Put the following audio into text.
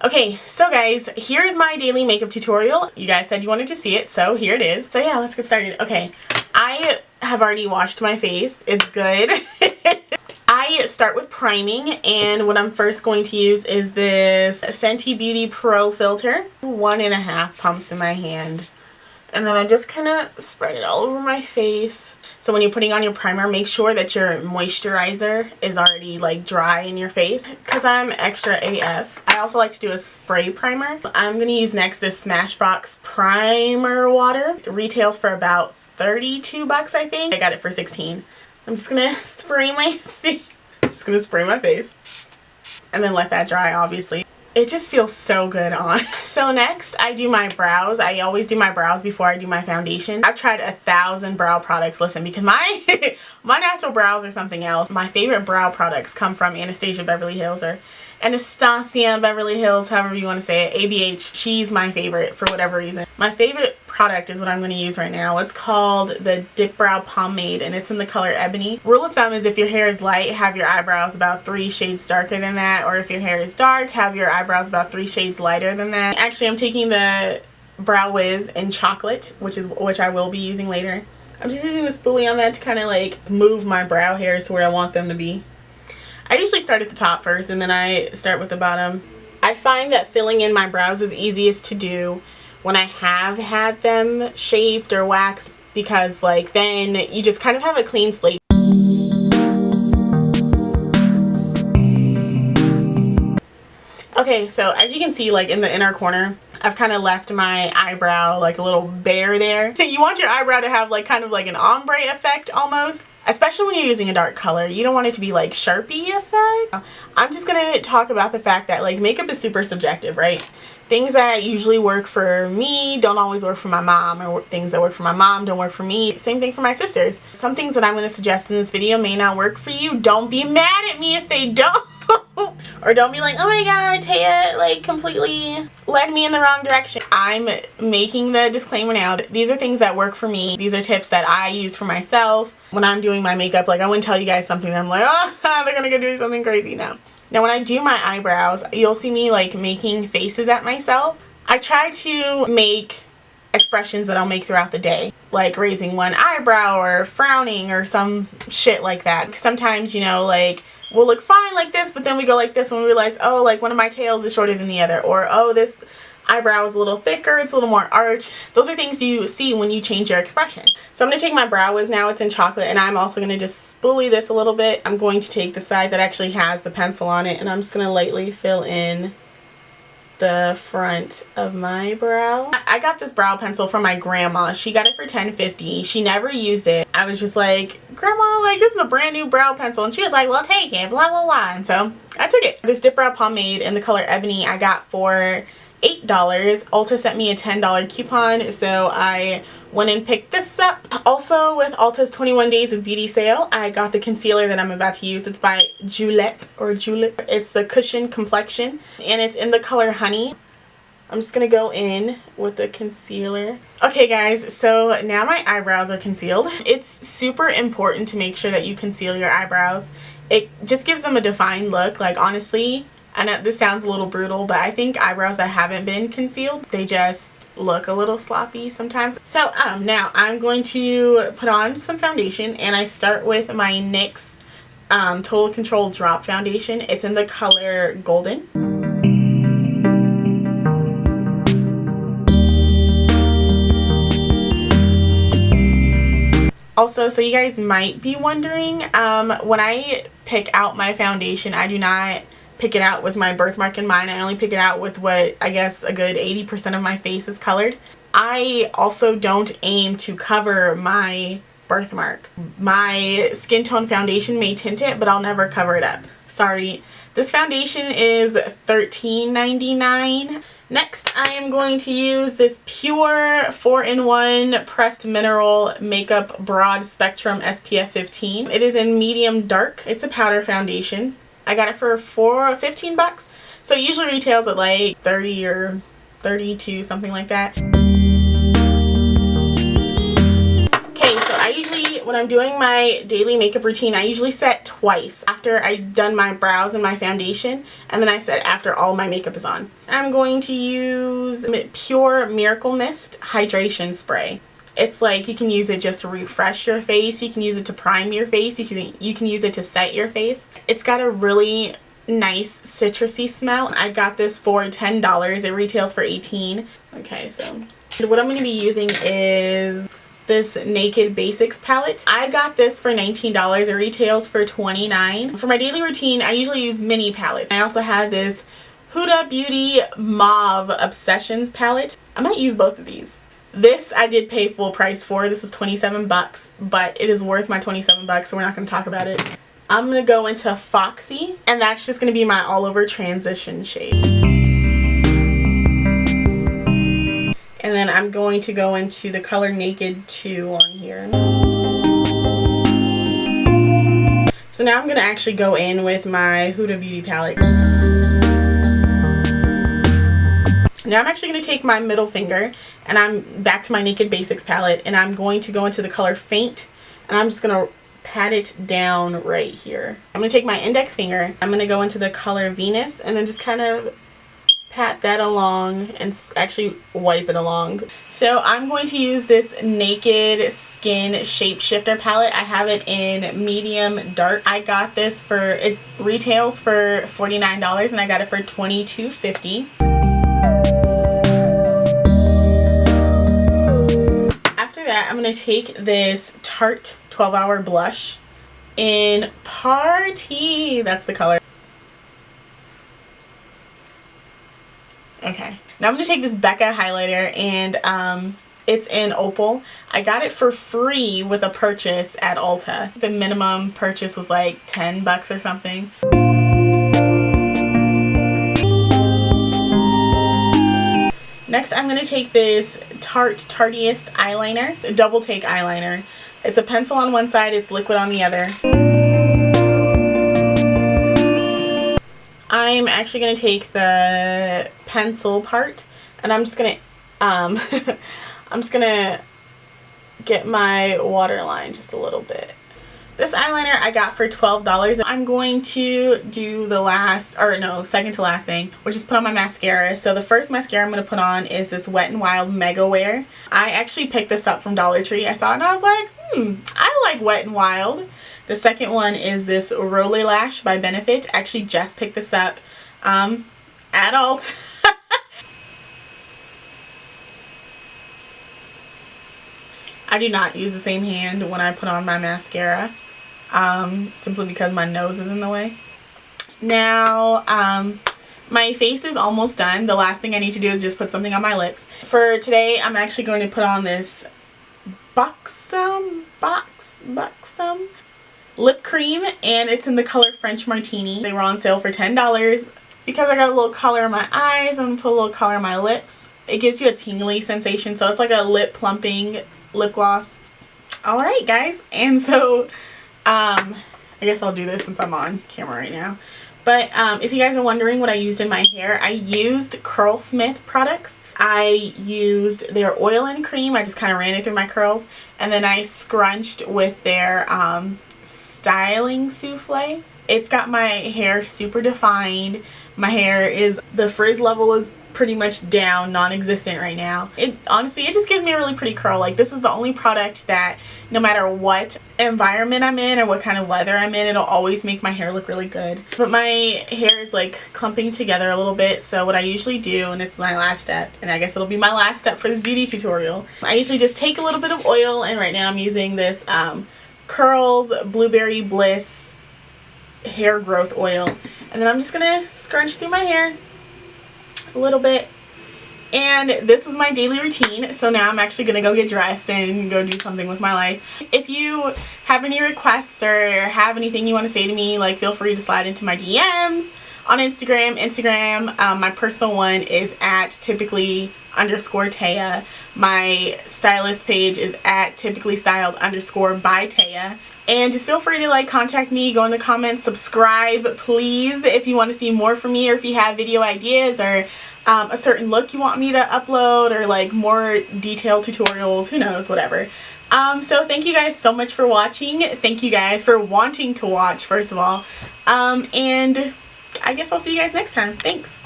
Okay, so guys, here's my daily makeup tutorial. You guys said you wanted to see it, so here it is. So yeah, let's get started. Okay, I have already washed my face. It's good. I start with priming, and what I'm first going to use is this Fenty Beauty Pro filter. 1.5 pumps in my hand. And then I just kind of spread it all over my face. So when you're putting on your primer, make sure that your moisturizer is already like dry in your face, because I'm extra AF. I also like to do a spray primer. I'm going to use next this Smashbox Primer Water. It retails for about 32 bucks, I think. I got it for 16. I'm just going to spray my face. I'm just going to spray my face and then let that dry, obviously. It just feels so good on. So next, I do my brows. I always do my brows before I do my foundation. I've tried 1,000 brow products. Listen, because my my natural brows are something else. My favorite brow products come from Anastasia Beverly Hills, or Anastasia Beverly Hills, however you want to say it. ABH. She's my favorite for whatever reason. My favorite product is what I'm going to use right now. It's called the Dip Brow Pomade, and it's in the color Ebony. Rule of thumb is if your hair is light, have your eyebrows about 3 shades darker than that, or if your hair is dark, have your eyebrows about 3 shades lighter than that. Actually, I'm taking the Brow Wiz in chocolate, which I will be using later. I'm just using the spoolie on that to kind of like move my brow hairs to where I want them to be. I usually start at the top first, and then I start with the bottom. I find that filling in my brows is easiest to do when I have had them shaped or waxed, because like then you just kind of have a clean slate. Okay, so as you can see, like in the inner corner, I've kind of left my eyebrow like a little bare there. You want your eyebrow to have like kind of like an ombre effect almost, especially when you're using a dark color. You don't want it to be like Sharpie effect. I'm just gonna talk about the fact that like makeup is super subjective, right? Things that usually work for me don't always work for my mom, or things that work for my mom don't work for me. Same thing for my sisters. Some things that I'm going to suggest in this video may not work for you. Don't be mad at me if they don't. Or don't be like, oh my god, Taya like completely led me in the wrong direction. I'm making the disclaimer now. These are things that work for me. These are tips that I use for myself when I'm doing my makeup. Like I wouldn't tell you guys something that I'm like, oh, they're gonna go do something crazy now. Now when I do my eyebrows, you'll see me like making faces at myself. I try to make expressions that I'll make throughout the day, like raising one eyebrow or frowning or some shit like that. Sometimes, you know, like we'll look fine like this, but then we go like this when we realize, oh, like one of my tails is shorter than the other, or oh, this eyebrow is a little thicker, it's a little more arched. Those are things you see when you change your expression. So I'm going to take my Brow Wiz now, it's in chocolate, and I'm also going to just spoolie this a little bit. I'm going to take the side that actually has the pencil on it, and I'm just going to lightly fill in the front of my brow. I got this brow pencil from my grandma. She got it for $10.50. She never used it. I was just like, Grandma, like this is a brand new brow pencil, and she was like, well, take it, blah blah blah. And so I took it. This Dip Brow Pomade in the color Ebony I got for $8. Ulta sent me a $10 coupon, so I went and picked this up. Also, with Ulta's 21 days of beauty sale, I got the concealer that I'm about to use. It's by Julep, or Julep. It's the Cushion Complexion, and it's in the color Honey. I'm just gonna go in with the concealer. Okay guys, so now my eyebrows are concealed. It's super important to make sure that you conceal your eyebrows. It just gives them a defined look. Like honestly, I know this sounds a little brutal, but I think eyebrows that haven't been concealed, they just look a little sloppy sometimes. So now I'm going to put on some foundation, and I start with my NYX Total Control Drop Foundation. It's in the color Golden. Also, so you guys might be wondering, when I pick out my foundation, I do not pick it out with my birthmark in mind. I only pick it out with what I guess a good 80% of my face is colored. I also don't aim to cover my birthmark. My skin tone foundation may tint it, but I'll never cover it up. Sorry. This foundation is $13.99. Next, I am going to use this Pure 4-in-1 Pressed Mineral Makeup Broad Spectrum SPF 15. It is in medium dark. It's a powder foundation. I got it for 15 bucks. So it usually retails at like 30 or 32, something like that. Okay, so I usually, when I'm doing my daily makeup routine, I usually set twice after I've done my brows and my foundation, and then I said after all my makeup is on. I'm going to use Pure Miracle Mist Hydration Spray. It's like you can use it just to refresh your face, you can use it to prime your face, you can use it to set your face. It's got a really nice citrusy smell. I got this for $10. It retails for $18. Okay, so what I'm going to be using is this Naked Basics palette. I got this for $19. It retails for $29. For my daily routine, I usually use mini palettes. I also have this Huda Beauty Mauve Obsessions palette. I might use both of these. This I did pay full price for. This is 27 bucks, but it is worth my 27 bucks, so we're not going to talk about it. I'm going to go into Foxy, and that's just going to be my all over transition shade. And then I'm going to go into the color Naked 2 on here. So now I'm going to actually go in with my Huda Beauty palette. Now I'm actually going to take my middle finger, and I'm back to my Naked Basics palette, and I'm going to go into the color Faint, and I'm just going to pat it down right here. I'm going to take my index finger, I'm going to go into the color Venus, and then just kind of pat that along and actually wipe it along. So I'm going to use this Naked Skin Shapeshifter palette. I have it in medium dark. I got this for, it retails for $49 and I got it for $22.50. After that, I'm going to take this Tarte 12-Hour Blush in Party. That's the color. Okay, now I'm going to take this Becca highlighter, and it's in Opal. I got it for free with a purchase at Ulta. The minimum purchase was like 10 bucks or something. Next, I'm going to take this Tarte Tartiest eyeliner, a double take eyeliner. It's a pencil on one side, it's liquid on the other. I'm actually going to take the pencil part, and I'm just going to get my waterline just a little bit. This eyeliner I got for $12. I'm going to do the last, or no, second to last thing, which is put on my mascara. So the first mascara I'm going to put on is this Wet n Wild Mega Wear. I actually picked this up from Dollar Tree. I saw it and I was like, I like Wet n Wild. The second one is this Roller Lash by Benefit. I actually just picked this up at Ulta. I do not use the same hand when I put on my mascara, simply because my nose is in the way. Now, my face is almost done. The last thing I need to do is just put something on my lips. For today, I'm actually going to put on this Buxom lip cream, and it's in the color French Martini. They were on sale for $10. Because I got a little color in my eyes, I'm going to put a little color in my lips. It gives you a tingly sensation, so it's like a lip plumping lip gloss. Alright guys, and so I guess I'll do this since I'm on camera right now. But if you guys are wondering what I used in my hair, I used Curlsmith products. I used their oil and cream. I just kind of ran it through my curls, and then I scrunched with their styling souffle. It's got my hair super defined. My hair is, the frizz level is pretty much down, non-existent right now. It honestly, it just gives me a really pretty curl. Like, this is the only product that no matter what environment I'm in or what kind of weather I'm in, it'll always make my hair look really good. But my hair is like clumping together a little bit, so what I usually do, and it's my last step, and I guess it'll be my last step for this beauty tutorial, I usually just take a little bit of oil, and right now I'm using this Curls Blueberry Bliss hair growth oil, and then I'm just gonna scrunch through my hair a little bit. And this is my daily routine, so now I'm actually gonna go get dressed and go do something with my life. If you have any requests or have anything you want to say to me, like, feel free to slide into my DMs on Instagram. My personal one is at typically_Taya. My stylist page is at typicallystyled_by Taya. And just feel free to like contact me, go in the comments, subscribe please if you want to see more from me, or if you have video ideas or a certain look you want me to upload, or like more detailed tutorials, who knows, whatever. So thank you guys so much for watching. Thank you guys for wanting to watch, first of all. And I guess I'll see you guys next time. Thanks.